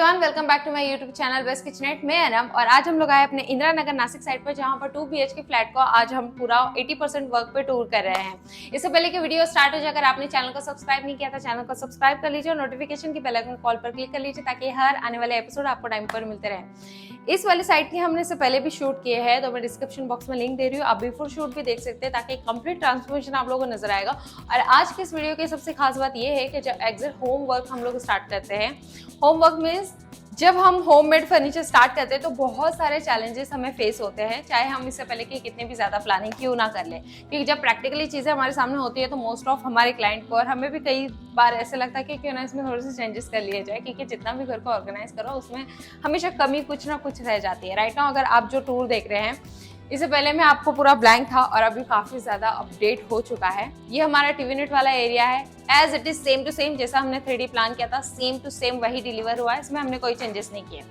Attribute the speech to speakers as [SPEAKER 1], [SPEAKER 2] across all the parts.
[SPEAKER 1] Everyone, welcome back to my YouTube channel best kitchenette. मैं अनम और आज हम लोग आए अपने इंदिरा नगर नासिक साइड पर, जहां पर 2 BHK फ्लैट को आज हम पूरा 80% वर्क पे टूर कर रहे हैं। इससे पहले कि वीडियो स्टार्ट हो जाए, अगर आपने चैनल को सब्सक्राइब नहीं किया तो चैनल को सब्सक्राइब कर लीजिए और नोटिफिकेशन की बेल आइकन कॉल पर क्लिक कर लीजिए ताकि हर आने वाले एपिसोड आपको टाइम पर मिलते रहे। इस वाली साइड की हमने इससे पहले भी शूट किए हैं, तो मैं डिस्क्रिप्शन बॉक्स में लिंक दे रही हूँ, आप बिफोर शूट भी देख सकते हैं ताकि कंप्लीट ट्रांसफॉर्मेशन आप लोगों को नजर आएगा। और आज के इस वीडियो की सबसे खास बात यह है कि जब एग्जैक्ट होम वर्क हम लोग स्टार्ट करते हैं, होम वर्क मीन्स जब हम होममेड फर्नीचर स्टार्ट करते हैं तो बहुत सारे चैलेंजेस हमें फेस होते हैं, चाहे हम इससे पहले कि कितने भी ज़्यादा प्लानिंग क्यों ना कर लें। क्योंकि जब प्रैक्टिकली चीज़ें हमारे सामने होती है तो मोस्ट ऑफ हमारे क्लाइंट को और हमें भी कई बार ऐसे लगता है कि क्यों ना इसमें थोड़े से चेंजेस कर लिए जाए, क्योंकि जितना भी घर को ऑर्गेनाइज करो उसमें हमेशा कमी कुछ ना कुछ रह जाती है। राइट नाउ अगर आप जो टूर देख रहे हैं, इससे पहले में आपको पूरा ब्लैंक था और अभी काफ़ी ज़्यादा अपडेट हो चुका है। ये हमारा टीवी यूनिट वाला एरिया है, as it is same to same जैसा हमने 3D प्लान किया था, सेम टू सेम वही डिलीवर हुआ है, इसमें हमने कोई चेंजेस नहीं किए।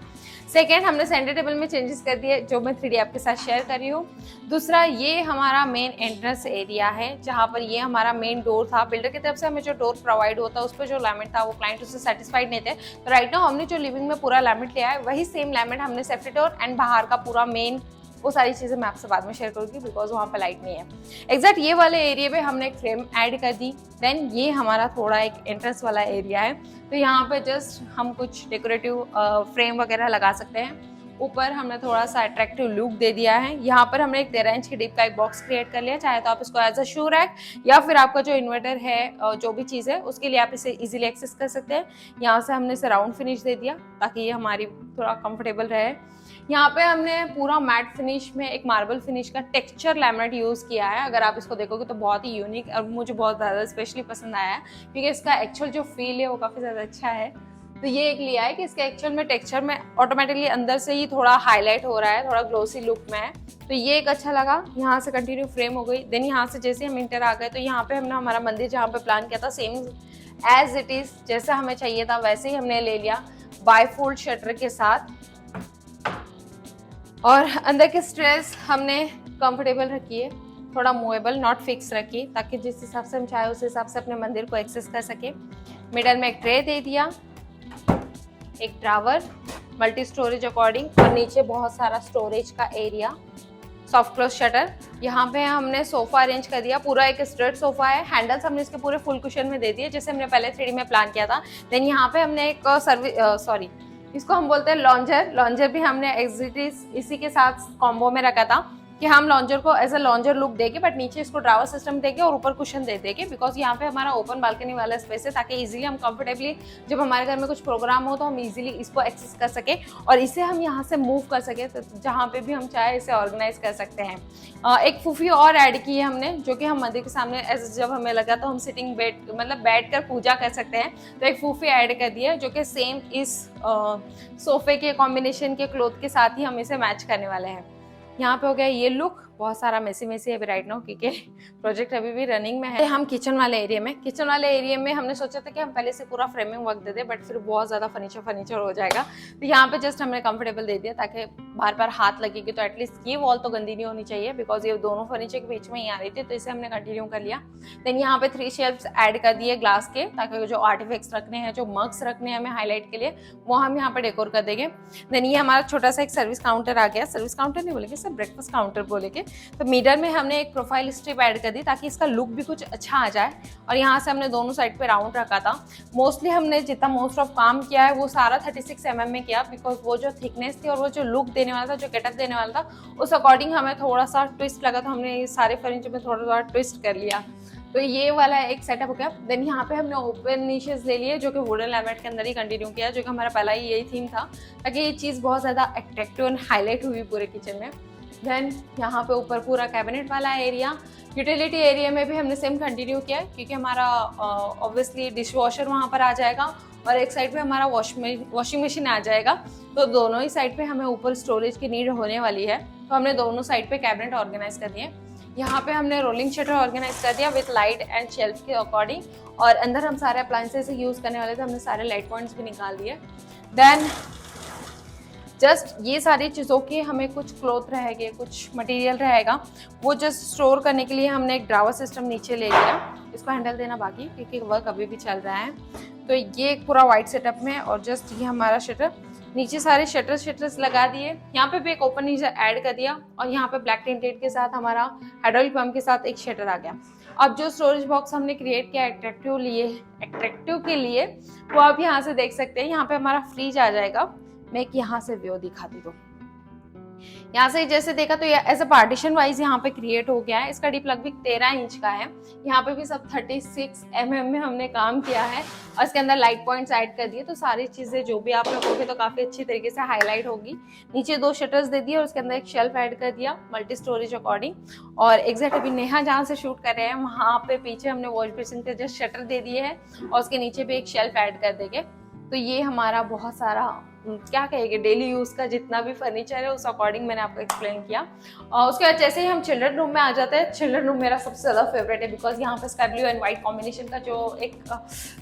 [SPEAKER 1] सेकेंड, हमने सेंटर टेबल में चेंजेस कर दिए जो मैं 3D आपके साथ शेयर कर रही हूँ। दूसरा, ये हमारा मेन एंट्रेंस एरिया है जहाँ पर ये हमारा मेन डोर था। बिल्डर की तरफ से हमें जो डोर प्रोवाइड होता है उस पर जो लैमिट था वो क्लाइंट उससे सेटिस्फाइड नहीं थे, तो राइट नाउ हमने जो लिविंग में पूरा लैमिट लिया है वही सेम लैमिट हमने सेफ्टी डोर एंड बाहर का पूरा मेन, वो सारी चीज़ें मैं आपसे बाद में शेयर करूँगी बिकॉज वहाँ पर लाइट नहीं है। एग्जैक्ट ये वाले एरिया पे हमने एक फ्रेम ऐड कर दी। देन ये हमारा थोड़ा एक एंट्रेंस वाला एरिया है, तो यहाँ पे जस्ट हम कुछ डेकोरेटिव फ्रेम वगैरह लगा सकते हैं। ऊपर हमने थोड़ा सा अट्रैक्टिव लुक दे दिया है। यहाँ पर हमने एक 13 इंच की डीप का एक बॉक्स क्रिएट कर लिया, चाहे तो आप इसको एज अ शू रैक या फिर आपका जो इन्वर्टर है जो भी चीज़ है उसके लिए आप इसे इजीली एक्सेस कर सकते हैं। यहाँ से हमने इसे राउंड फिनिश दे दिया ताकि ये हमारी थोड़ा कंफर्टेबल रहे। यहाँ पे हमने पूरा मैट फिनिश में एक मार्बल फिनिश का टेक्सचर लैमिनेट यूज़ किया है। अगर आप इसको देखोगे तो बहुत ही यूनिक और मुझे बहुत ज़्यादा स्पेशली पसंद आया है, क्योंकि इसका एक्चुअल जो फील है वो काफ़ी ज़्यादा अच्छा है। तो ये एक लिया है कि इसके एक्चुअल में टेक्सचर में ऑटोमेटिकली अंदर से ही थोड़ा हाईलाइट हो रहा है, थोड़ा ग्लोसी लुक में है, तो ये एक अच्छा लगा। यहाँ से कंटिन्यू फ्रेम हो गई। देन यहाँ से जैसे हम इंटर आ गए तो यहाँ पे हमने हमारा मंदिर जहाँ पे प्लान किया था सेम एज इट इज जैसा हमें चाहिए था वैसे ही हमने ले लिया, बाईफोल्ड शटर के साथ। और अंदर की स्ट्रेस हमने कंफर्टेबल रखी है, थोड़ा मूवेबल नॉट फिक्स रखी, ताकि जिस हिसाब से हम चाहे उस हिसाब से अपने मंदिर को एक्सेस कर सके। मिडल में एक ट्रे दे दिया, एक ड्रावर, मल्टी स्टोरेज अकॉर्डिंग, और नीचे बहुत सारा स्टोरेज का एरिया, सॉफ्ट क्लोज शटर। यहाँ पे हमने सोफा अरेंज कर दिया, पूरा एक स्ट्रेट सोफा है। हैंडल्स हमने इसके पूरे फुल कुशन में दे दिए जैसे हमने पहले 3D में प्लान किया था। देन यहाँ पे हमने एक इसको हम बोलते हैं लॉन्जर भी हमने इसी के साथ कॉम्बो में रखा था कि हम लॉन्जर को एज अ लॉन्जर लुक देंगे, बट नीचे इसको ड्रावर सिस्टम देंगे और ऊपर कुशन दे देंगे, बिकॉज यहाँ पे हमारा ओपन बालकनी वाला स्पेस है ताकि इजीली हम कंफर्टेबली जब हमारे घर में कुछ प्रोग्राम हो तो हम इजीली इसको एक्सेस कर सके और इसे हम यहाँ से मूव कर सके, तो जहाँ पे भी हम चाहे इसे ऑर्गेनाइज कर सकते हैं। एक फूफी और ऐड की है हमने, जो कि हम मंदिर के सामने जब हमें लगा तो हम सिटिंग बेड मतलब बैठ कर पूजा कर सकते हैं, तो एक फूफी ऐड कर दी है जो कि सेम इस सोफे के कॉम्बिनेशन के क्लोथ के साथ ही हम इसे मैच करने वाले हैं। यहाँ पे हो गया ये लुक, बहुत सारा मेसी है अभी राइट नाउ क्योंकि प्रोजेक्ट अभी भी रनिंग में है। हम किचन वाले एरिया में हमने सोचा था कि हम पहले से पूरा फ्रेमिंग वर्क दे दें, बट फिर बहुत ज़्यादा फर्नीचर हो जाएगा, तो यहाँ पे जस्ट हमने कंफर्टेबल दे दिया ताकि बार बार हाथ लगेगी तो एटलीस्ट ये वॉल तो गंदी नहीं होनी चाहिए, बिकॉज ये दोनों फर्नीचर के बीच में ही आ रही थी, तो इसे हमने कंटिन्यू कर लिया। देन यहाँ पे 3 शेल्फ्स ऐड कर दिए ग्लास के, ताकि जो आर्टिफैक्ट्स रखने हैं, जो मग्स रखने हैं हमें हाईलाइट के लिए, वो हम यहाँ पे डेकोर कर देंगे। देन ये हमारा छोटा सा एक सर्विस काउंटर आ गया, सर्विस काउंटर नहीं बोलेंगे सर, ब्रेकफास्ट काउंटर बोलेंगे। तो मिडल में हमने एक प्रोफाइल स्ट्रिप ऐड कर दी ताकि इसका लुक भी कुछ अच्छा आ जाए, और यहाँ से हमने दोनों साइड पे राउंड रखा था। मोस्टली हमने जितना मोस्ट ऑफ काम किया है वो सारा 36 mm में किया, बिकॉज वो जो थिकनेस थी और वो जो लुक देने वाला था, जो गेटअप देने वाला था, उस अकॉर्डिंग हमें थोड़ा सा ट्विस्ट लगा, तो हमने ये सारे फर्नीचर में थोड़ा ट्विस्ट कर लिया। तो ये वाला एक सेटअप हो गया। देन यहाँ पे हमने ओपन नीशेस ले लिए जो कि वुडन लैमिनेट के अंदर ही कंटिन्यू किया, जो कि हमारा पहला ही यही थीम था, ताकि ये चीज़ बहुत ज़्यादा अट्रैक्टिव एंड हाईलाइट हुई पूरे किचन में। देन यहाँ पे ऊपर पूरा कैबिनेट वाला एरिया, यूटिलिटी एरिया में भी हमने सेम कंटिन्यू किया है, क्योंकि हमारा ऑब्वियसली डिश वॉशर वहाँ पर आ जाएगा और एक साइड पे हमारा वॉशिंग मशीन आ जाएगा, तो दोनों ही साइड पे हमें ऊपर स्टोरेज की नीड होने वाली है, तो हमने दोनों साइड पे कैबिनेट ऑर्गेनाइज कर दिए। यहाँ पे हमने रोलिंग शटर ऑर्गेनाइज कर दिया विथ लाइट एंड शेल्फ के अकॉर्डिंग, और अंदर हम सारे अप्लायंसेस यूज़ करने वाले थे, हमने सारे लाइट पॉइंट्स भी निकाल दिए। देन जस्ट ये सारी चीज़ों के हमें कुछ क्लॉथ रहेंगे, कुछ मटेरियल रहेगा, वो जस्ट स्टोर करने के लिए हमने एक ड्रावर सिस्टम नीचे ले लिया। इसको हैंडल देना बाकी क्योंकि वर्क अभी भी चल रहा है। तो ये एक पूरा वाइट सेटअप में, और जस्ट ये हमारा शटर नीचे सारे शटर्स लगा दिए। यहाँ पे भी एक ओपन ईजर ऐड कर दिया और यहाँ पे ब्लैक टिंटेड के साथ हमारा हाइड्रोलिक पंप के साथ एक शटर आ गया। अब जो स्टोरेज बॉक्स हमने क्रिएट किया एट्रैक्टिव के लिए वो आप यहाँ से देख सकते हैं। यहाँ पे हमारा फ्रिज आ जाएगा। मैं एक यहाँ से व्यू दिखाती हूँ। यहाँ से जैसे देखा तो एज अ पार्टीशन वाइज यहाँ पे क्रिएट हो गया है। इसका डीप लगभग 13 इंच का है। यहाँ पे भी सब 36 mm में हमने काम किया है और इसके अंदर लाइट पॉइंट्स ऐड कर दिए, तो सारी चीजें जो भी आप रखोगे तो काफी अच्छी तरीके से हाईलाइट होगी। नीचे 2 शटर्स दे दिए और उसके अंदर एक शेल्फ ऐड कर दिया मल्टी स्टोरेज अकॉर्डिंग। और एग्जैक्ट अभी नेहा जहाँ से शूट कर रहे हैं वहाँ पे पीछे हमने वॉश बेसिन के जस्ट शटर दे दिए हैं और उसके नीचे भी एक शेल्फ ऐड कर देंगे। तो ये हमारा बहुत सारा क्या कहेंगे डेली यूज का जितना भी फर्नीचर है उस अकॉर्डिंग मैंने आपको एक्सप्लेन किया। और उसके बाद जैसे ही हम चिल्ड्रन रूम में आ जाते हैं, चिल्ड्रन रूम मेरा सबसे ज़्यादा फेवरेट है बिकॉज यहाँ पे sky blue and white combination का जो एक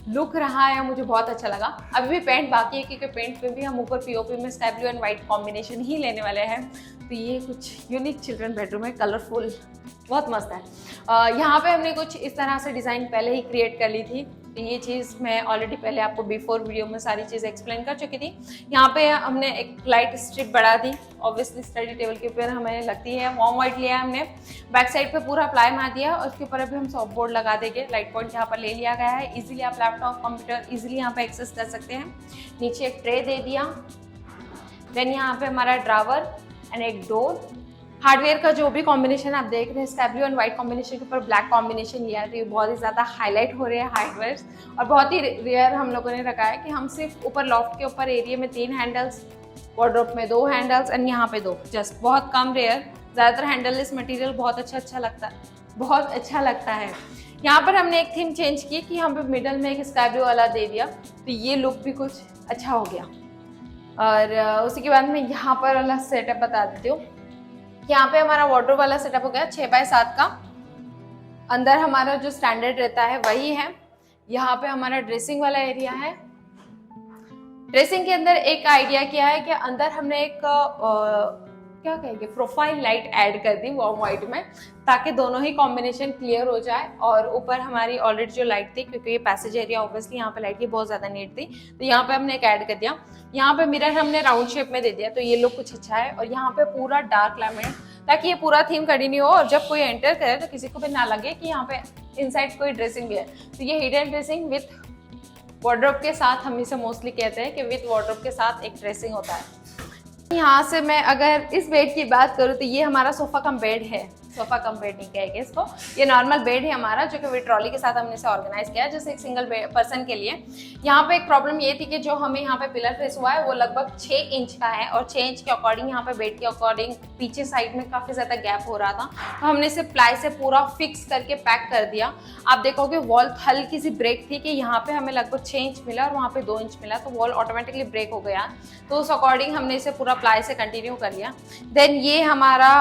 [SPEAKER 1] लुक रहा है मुझे बहुत अच्छा लगा। अभी भी पेंट बाकी है क्योंकि पेंट में भी हम ऊपर पीओपी में sky blue and white combination ही लेने वाले हैं। तो ये कुछ यूनिक चिल्ड्रन बेडरूम है, कलरफुल, बहुत मस्त है। यहाँ पे हमने कुछ इस तरह से डिज़ाइन पहले ही क्रिएट कर ली थी। तो ये चीज़ मैं ऑलरेडी पहले आपको बिफोर वीडियो में सारी चीज़ एक्सप्लेन कर चुकी थी। यहाँ पे हमने एक लाइट स्ट्रिप बढ़ा दी, ऑब्वियसली स्टडी टेबल के ऊपर हमें लगती है। वार्म वाइट लिया है हमने, बैक साइड पे पूरा प्लाई मार दिया और उसके ऊपर अभी हम सॉफ्ट बोर्ड लगा देंगे। लाइट पॉइंट यहाँ पर ले लिया गया है। इजीली आप लैपटॉप कंप्यूटर इजीली यहाँ पे एक्सेस कर सकते हैं। नीचे एक ट्रे दे दिया, देन यहाँ पे हमारा ड्रावर एंड एक डोर। हार्डवेयर का जो भी कॉम्बिनेशन आप देख रहे हैं sky blue and white combination के ऊपर ब्लैक कॉम्बिनेशन लिया है, तो ये बहुत ही ज़्यादा हाईलाइट हो रहे हैं हार्डवेयर्स। और बहुत ही रेयर हम लोगों ने रखा है कि हम सिर्फ ऊपर लॉफ्ट के ऊपर एरिया में 3 हैंडल्स, वार्डरोब में 2 हैंडल्स एंड यहाँ पे 2, जस्ट बहुत कम रेयर। ज़्यादातर हैंडललेस मटेरियल बहुत अच्छा लगता है, बहुत अच्छा लगता है। यहाँ पर हमने एक थीम चेंज की कि यहाँ पे मिडल में एक स्काई ब्लू वाला दे दिया, तो ये लुक भी कुछ अच्छा हो गया। और उसी के बाद मैं यहाँ पर वाला सेटअप बता देती हूँ। यहाँ पे हमारा वार्डरोब वाला सेटअप हो गया 6x7 का। अंदर हमारा जो स्टैंडर्ड रहता है वही है। यहाँ पे हमारा ड्रेसिंग वाला एरिया है। ड्रेसिंग के अंदर एक आइडिया किया है कि अंदर हमने एक क्या कहेंगे प्रोफाइल लाइट ऐड कर दी वार्म व्हाइट में, ताकि दोनों ही कॉम्बिनेशन क्लियर हो जाए। और ऊपर हमारी ऑलरेडी जो लाइट थी, क्योंकि ये पैसेज एरिया ऑब्वियसली यहाँ पे लाइट की बहुत ज्यादा नीड थी, तो यहाँ पे हमने एक ऐड कर दिया। यहाँ पे मिरर हमने राउंड शेप में दे दिया, तो ये लुक कुछ अच्छा है। और यहाँ पे पूरा डार्क लैमिनेट, ताकि ये पूरा थीम कंटिन्यू हो और जब कोई एंटर करे तो किसी को भी ना लगे कि यहाँ पे इनसाइड कोई ड्रेसिंग भी है। तो ये हिडन ड्रेसिंग विथ वार्डरोब के साथ, हम इसे मोस्टली कहते हैं कि विथ वार्डरोब के साथ एक ड्रेसिंग होता है। यहाँ से मैं अगर इस बेड की बात करूँ तो ये हमारा सोफा कम बेड है, सोफा कम बेड नहीं कहेंगे इसको, ये नॉर्मल बेड है हमारा, जो कि विद ट्रॉली के साथ हमने इसे ऑर्गेनाइज किया है जैसे एक सिंगल पर्सन के लिए। यहाँ पे एक प्रॉब्लम ये थी कि जो हमें यहाँ पे पिलर फेस हुआ है वो लगभग 6 इंच का है और 6 इंच के अकॉर्डिंग यहाँ पे बेड के अकॉर्डिंग पीछे साइड में काफी ज्यादा गैप हो रहा था, तो हमने इसे प्लाई से पूरा फिक्स करके पैक कर दिया। आप देखोगे वॉल हल्की सी ब्रेक थी कि यहाँ पे हमें लगभग 6 इंच मिला और वहाँ पे 2 इंच मिला, तो वॉल ऑटोमेटिकली ब्रेक हो गया, तो उस अकॉर्डिंग हमने इसे पूरा प्लाई से कंटिन्यू कर लिया। देन ये हमारा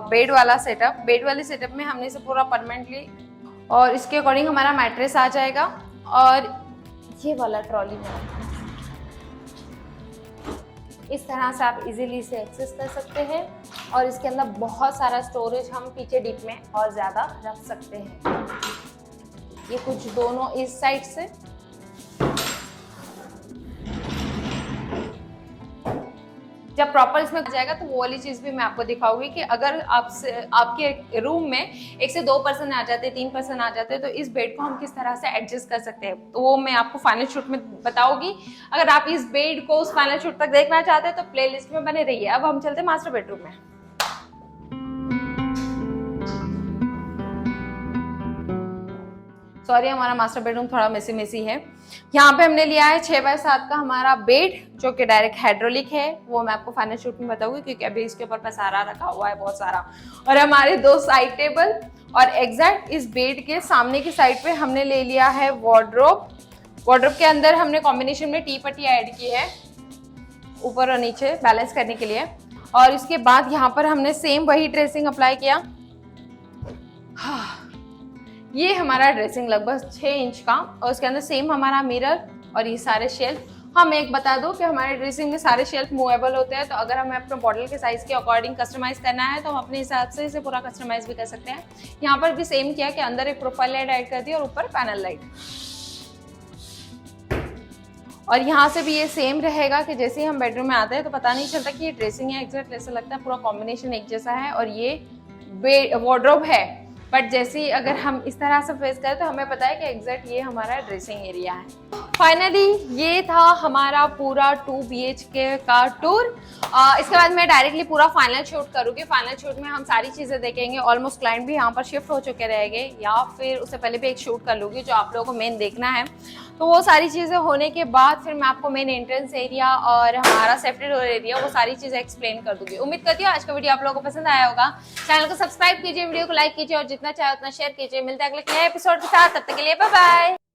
[SPEAKER 1] बेड वाला सेटअप, बेड वाले सेटअप में हमने इसे पूरा परमानेंटली, और इसके अकॉर्डिंग हमारा मैट्रेस आ जाएगा और ये वाला ट्रॉली में इस तरह से आप इजीली इसे एक्सेस कर सकते हैं। और इसके अंदर बहुत सारा स्टोरेज हम पीछे डीप में और ज़्यादा रख सकते हैं। ये कुछ दोनों इस साइड से, जब प्रॉपर इसमें जाएगा तो वो वाली चीज़ भी मैं आपको दिखाऊंगी कि अगर आपके रूम में 1 से 2 पर्सन आ जाते, 3 पर्सन आ जाते, तो इस बेड को हम किस तरह से एडजस्ट कर सकते हैं, तो वो मैं आपको फाइनल शूट में बताऊंगी। अगर आप इस बेड को उस फाइनल शूट तक देखना चाहते हैं तो प्लेलिस्ट में बने रहिए। अब हम चलते हैं मास्टर बेडरूम में। सॉरी, हमारा मास्टर बेडरूम थोड़ा मेसी है। यहाँ पे हमने लिया है 6x7 का हमारा बेड, जो कि डायरेक्ट हाइड्रोलिक है, वो मैं आपको फाइनल शूट में बताऊंगी क्योंकि अभी इसके ऊपर पसारा रखा हुआ है बहुत सारा। और हमारे 2 साइड टेबल, और एग्जैक्ट इस बेड के सामने की साइड पे हमने ले लिया है वार्डरोब। वार्डरोब के अंदर हमने कॉम्बिनेशन में टी पट्टी ऐड की है ऊपर और नीचे बैलेंस करने के लिए। और इसके बाद यहाँ पर हमने सेम वही ड्रेसिंग अप्लाई किया। ये हमारा ड्रेसिंग लगभग 6 इंच का, और उसके अंदर सेम हमारा मिरर और ये सारे शेल्फ। हम एक बता दो कि हमारे ड्रेसिंग में सारे शेल्फ मूवेबल होते हैं, तो अगर हमें अपने बॉटल के साइज के अकॉर्डिंग कस्टमाइज करना है तो हम अपने हिसाब से इसे पूरा कस्टमाइज भी कर सकते हैं। यहाँ पर भी सेम किया कि अंदर एक प्रोफाइल लाइट ऐड कर दी और ऊपर पैनल लाइट। और यहाँ से भी ये सेम रहेगा कि जैसे ही हम बेडरूम में आते हैं तो पता नहीं चलता कि ये ड्रेसिंग है एग्जैक्ट, ऐसा लगता है पूरा कॉम्बिनेशन एक जैसा है और ये वार्डरोब है। बट जैसे ही अगर हम इस तरह से फेस करें तो हमें पता है कि एग्जैक्ट ये हमारा ड्रेसिंग एरिया है। फाइनली ये था हमारा पूरा 2 BHK का टूर। इसके बाद मैं डायरेक्टली पूरा फाइनल शूट करूँगी। फाइनल शूट में हम सारी चीज़ें देखेंगे। ऑलमोस्ट क्लाइंट भी यहाँ पर शिफ्ट हो चुके रहेंगे या फिर उससे पहले भी एक शूट कर लूँगी जो आप लोगों को मेन देखना है। तो वो सारी चीज़ें होने के बाद फिर मैं आपको मेन एंट्रेंस एरिया और हमारा सेफ्टी डोर एरिया वो सारी चीज़ें एक्सप्लेन कर दूँगी। उम्मीद करती हूँ आज का वीडियो आप लोगों को पसंद आया होगा। चैनल को सब्सक्राइब कीजिए, वीडियो को लाइक कीजिए और जितना चाहे उतना शेयर कीजिए। मिलते हैं अगले नए एपिसोड के साथ, तब तक के लिए बाय बाय।